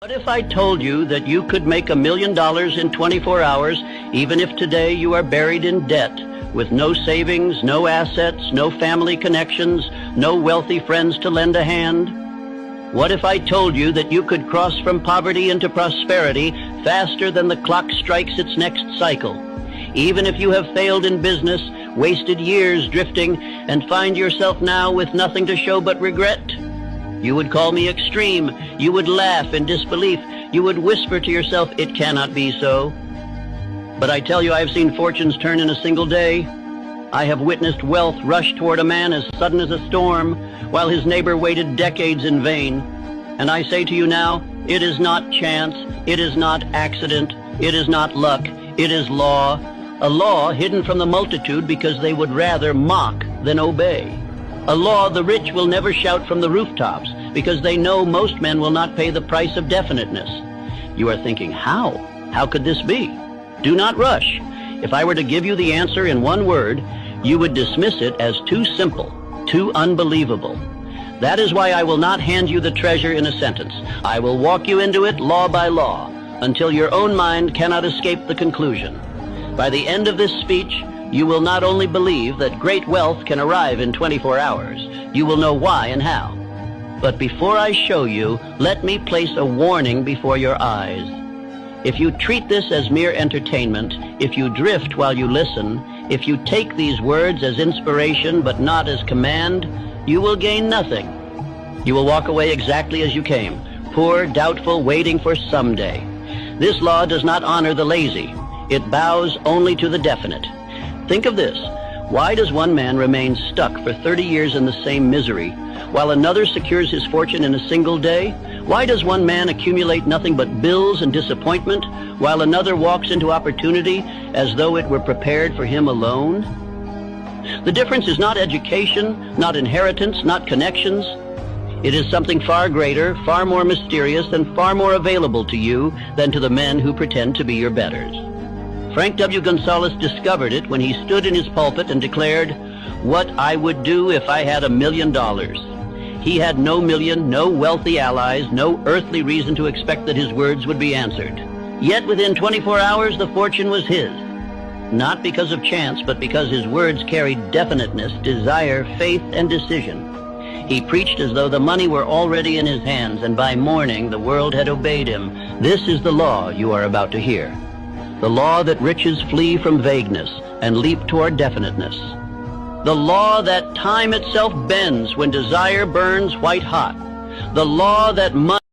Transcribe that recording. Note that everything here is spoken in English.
What if I told you that you could make $1 million in 24 hours, even if today you are buried in debt, with no savings, no assets, no family connections, no wealthy friends to lend a hand? What if I told you that you could cross from poverty into prosperity faster than the clock strikes its next cycle, even if you have failed in business, wasted years drifting, and find yourself now with nothing to show but regret? You would call me extreme. You would laugh in disbelief. You would whisper to yourself, "It cannot be so." But I tell you, I have seen fortunes turn in a single day. I have witnessed wealth rush toward a man as sudden as a storm, while his neighbor waited decades in vain. And I say to you now, it is not chance, it is not accident, it is not luck, it is law. A law hidden from the multitude because they would rather mock than obey. A law the rich will never shout from the rooftops because they know most men will not pay the price of definiteness. You are thinking, how? How could this be? Do not rush. If I were to give you the answer in one word, you would dismiss it as too simple, too unbelievable. That is why I will not hand you the treasure in a sentence. I will walk you into it law by law until your own mind cannot escape the conclusion. By the end of this speech, you will not only believe that great wealth can arrive in 24 hours, you will know why and how. But before I show you, let me place a warning before your eyes. If you treat this as mere entertainment, if you drift while you listen, if you take these words as inspiration but not as command, you will gain nothing. You will walk away exactly as you came, poor, doubtful, waiting for someday. This law does not honor the lazy. It bows only to the definite. Think of this. Why does one man remain stuck for 30 years in the same misery, while another secures his fortune in a single day? Why does one man accumulate nothing but bills and disappointment, while another walks into opportunity as though it were prepared for him alone? The difference is not education, not inheritance, not connections. It is something far greater, far more mysterious, and far more available to you than to the men who pretend to be your betters. Frank W. Gonzalez discovered it when he stood in his pulpit and declared, "What I would do if I had $1 million." He had no million, no wealthy allies, no earthly reason to expect that his words would be answered. Yet within 24 hours the fortune was his. Not because of chance, but because his words carried definiteness, desire, faith, and decision. He preached as though the money were already in his hands, and by morning the world had obeyed him. This is the law you are about to hear. The law that riches flee from vagueness and leap toward definiteness. The law that time itself bends when desire burns white hot. The law that money